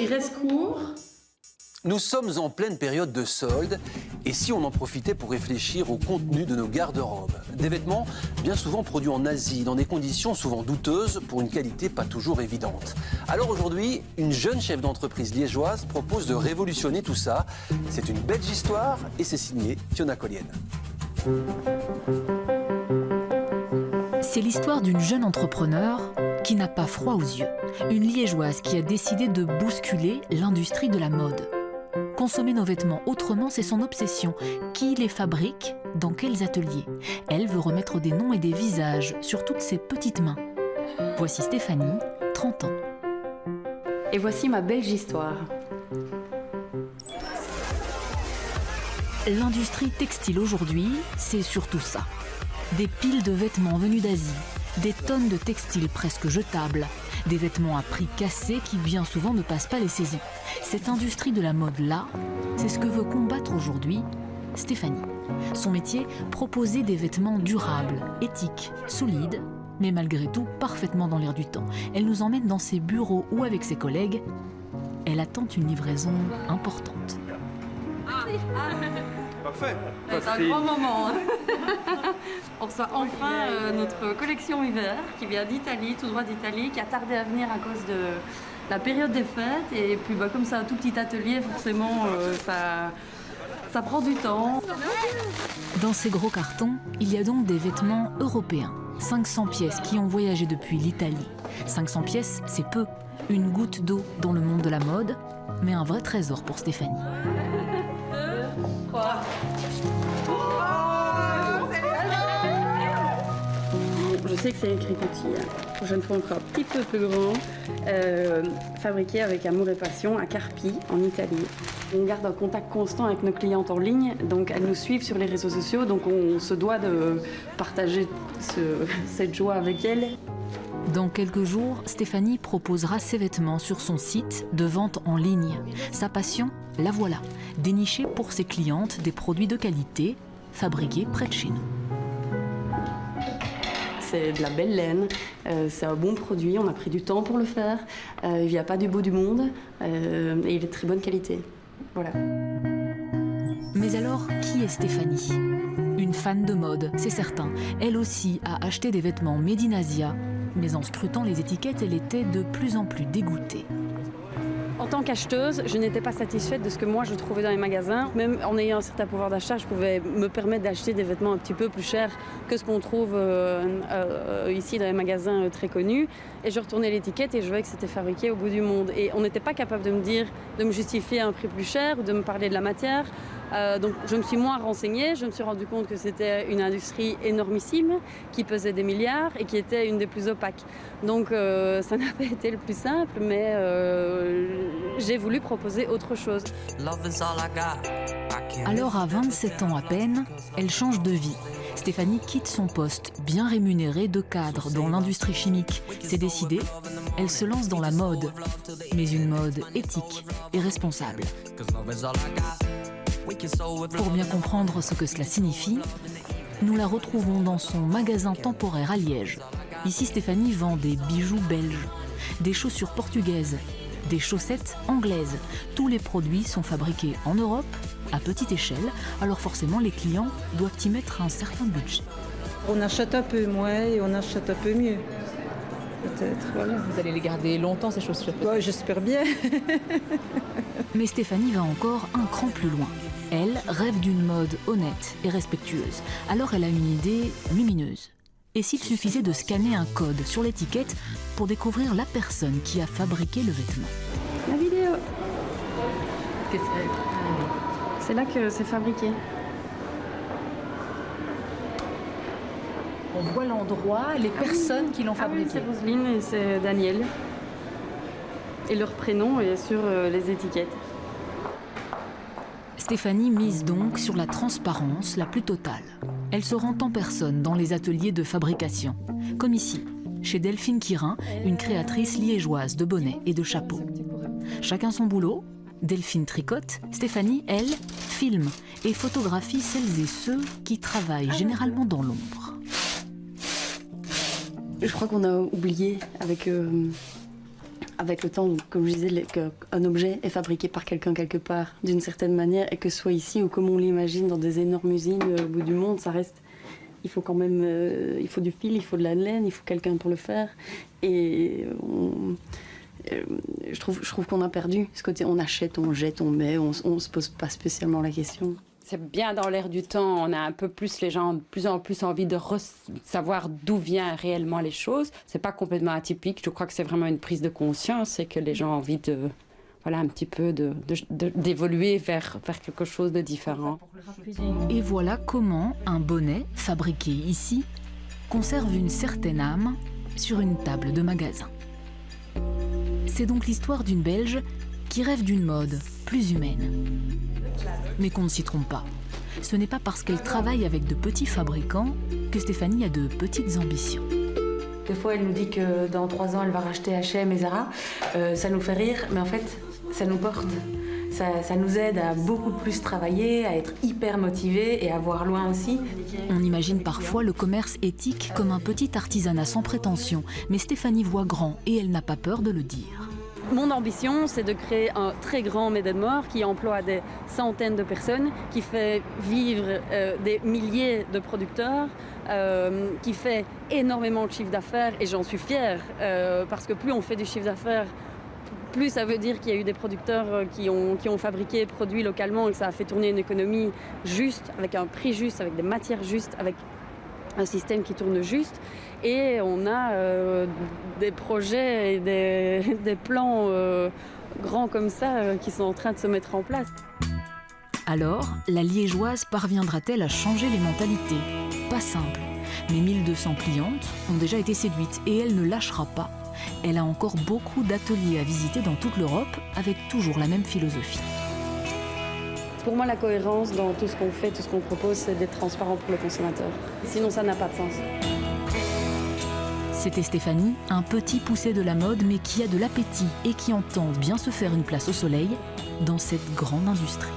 il reste court. Nous sommes en pleine période de solde et si on en profitait pour réfléchir au contenu de nos garde-robes. Des vêtements bien souvent produits en Asie, dans des conditions souvent douteuses pour une qualité pas toujours évidente. Alors aujourd'hui, une jeune chef d'entreprise liégeoise propose de révolutionner tout ça. C'est une belge histoire et c'est signé Fiona Collienne. C'est l'histoire d'une jeune entrepreneur qui n'a pas froid aux yeux. Une liégeoise qui a décidé de bousculer l'industrie de la mode. Consommer nos vêtements autrement, c'est son obsession. Qui les fabrique? Dans quels ateliers? Elle veut remettre des noms et des visages sur toutes ses petites mains. Voici Stéphanie, 30 ans. Et voici ma belge histoire. L'industrie textile aujourd'hui, c'est surtout ça. Des piles de vêtements venus d'Asie, des tonnes de textiles presque jetables, des vêtements à prix cassés qui bien souvent ne passent pas les saisons. Cette industrie de la mode-là, c'est ce que veut combattre aujourd'hui Stéphanie. Son métier, proposer des vêtements durables, éthiques, solides, mais malgré tout parfaitement dans l'air du temps. Elle nous emmène dans ses bureaux ou avec ses collègues. Elle attend une livraison importante. Parfait. C'est un grand moment. On reçoit enfin notre collection hiver qui vient d'Italie, tout droit d'Italie, qui a tardé à venir à cause de la période des fêtes. Et puis comme c'est un tout petit atelier, forcément, ça prend du temps. Dans ces gros cartons, il y a donc des vêtements européens. 500 pièces qui ont voyagé depuis l'Italie. 500 pièces, c'est peu. Une goutte d'eau dans le monde de la mode, mais un vrai trésor pour Stéphanie. Je sais que c'est écrit petit, la prochaine fois encore un petit peu plus grand, fabriqué avec amour et passion à Carpi, en Italie. On garde un contact constant avec nos clientes en ligne, donc elles nous suivent sur les réseaux sociaux, donc on se doit de partager cette joie avec elles. Dans quelques jours, Stéphanie proposera ses vêtements sur son site de vente en ligne. Sa passion, la voilà, dénicher pour ses clientes des produits de qualité fabriqués près de chez nous. C'est de la belle laine, c'est un bon produit, on a pris du temps pour le faire, il n'y a pas du bout du monde et il est de très bonne qualité. Voilà. Mais alors, qui est Stéphanie? Une fan de mode, c'est certain. Elle aussi a acheté des vêtements made in Asia, mais en scrutant les étiquettes, elle était de plus en plus dégoûtée. En tant qu'acheteuse, je n'étais pas satisfaite de ce que moi je trouvais dans les magasins. Même en ayant un certain pouvoir d'achat, je pouvais me permettre d'acheter des vêtements un petit peu plus chers que ce qu'on trouve ici dans les magasins très connus. Et je retournais l'étiquette et je voyais que c'était fabriqué au bout du monde. Et on n'était pas capable de me justifier un prix plus cher ou de me parler de la matière. Donc je me suis moins renseignée, je me suis rendu compte que c'était une industrie énormissime qui pesait des milliards et qui était une des plus opaques. Donc ça n'a pas été le plus simple, mais j'ai voulu proposer autre chose. Alors à 27 ans à peine, elle change de vie. Stéphanie quitte son poste bien rémunéré de cadre dans l'industrie chimique. C'est décidé, elle se lance dans la mode, mais une mode éthique et responsable. Pour bien comprendre ce que cela signifie, nous la retrouvons dans son magasin temporaire à Liège. Ici, Stéphanie vend des bijoux belges, des chaussures portugaises, des chaussettes anglaises. Tous les produits sont fabriqués en Europe, à petite échelle, alors forcément les clients doivent y mettre un certain budget. On achète un peu moins et on achète un peu mieux. Peut-être, voilà. Vous allez les garder longtemps, ces chaussures? Ouais, j'espère bien. Mais Stéphanie va encore un cran plus loin. Elle rêve d'une mode honnête et respectueuse. Alors elle a une idée lumineuse. Et s'il suffisait de scanner un code sur l'étiquette pour découvrir la personne qui a fabriqué le vêtement? La vidéo. C'est là que c'est fabriqué. On voit l'endroit, les personnes qui l'ont fabriqué. C'est Roselyne et c'est Daniel. Et leur prénom est sur les étiquettes. Stéphanie mise donc sur la transparence la plus totale. Elle se rend en personne dans les ateliers de fabrication, comme ici, chez Delphine Quirin, une créatrice liégeoise de bonnets et de chapeaux. Chacun son boulot. Delphine tricote, Stéphanie, elle, filme et photographie celles et ceux qui travaillent généralement dans l'ombre. Je crois qu'on a oublié avec avec le temps, comme je disais, qu'un objet est fabriqué par quelqu'un quelque part, d'une certaine manière, et que ce soit ici ou comme on l'imagine dans des énormes usines au bout du monde, ça reste... Il faut quand même... il faut du fil, il faut de la laine, il faut quelqu'un pour le faire. Et je trouve qu'on a perdu ce côté, on achète, on jette, on met, on se pose pas spécialement la question. C'est bien dans l'air du temps, on a un peu plus, les gens ont de plus en plus envie de savoir d'où viennent réellement les choses. C'est pas complètement atypique, je crois que c'est vraiment une prise de conscience et que les gens ont envie de, voilà, un petit peu d'évoluer vers quelque chose de différent. Et voilà comment un bonnet, fabriqué ici, conserve une certaine âme sur une table de magasin. C'est donc l'histoire d'une Belge qui rêve d'une mode plus humaine. Mais qu'on ne s'y trompe pas. Ce n'est pas parce qu'elle travaille avec de petits fabricants que Stéphanie a de petites ambitions. Des fois, elle nous dit que dans 3 ans, elle va racheter H&M et Zara. Ça nous fait rire, mais en fait, ça nous porte. Ça nous aide à beaucoup plus travailler, à être hyper motivés et à voir loin aussi. On imagine parfois le commerce éthique comme un petit artisanat sans prétention, mais Stéphanie voit grand et elle n'a pas peur de le dire. Mon ambition, c'est de créer un très grand Made in More qui emploie des centaines de personnes, qui fait vivre des milliers de producteurs, qui fait énormément de chiffre d'affaires, et j'en suis fière, parce que plus on fait du chiffre d'affaires, plus ça veut dire qu'il y a eu des producteurs qui ont fabriqué, produit localement, et que ça a fait tourner une économie juste, avec un prix juste, avec des matières justes, avec un système qui tourne juste. Et on a des projets et des plans grands comme ça qui sont en train de se mettre en place. Alors, la liégeoise parviendra-t-elle à changer les mentalités? Pas simple, mais 1200 clientes ont déjà été séduites et elle ne lâchera pas. Elle a encore beaucoup d'ateliers à visiter dans toute l'Europe avec toujours la même philosophie. Pour moi, la cohérence dans tout ce qu'on fait, tout ce qu'on propose, c'est d'être transparent pour le consommateur. Sinon, ça n'a pas de sens. C'était Stéphanie, un petit poussé de la mode, mais qui a de l'appétit et qui entend bien se faire une place au soleil dans cette grande industrie.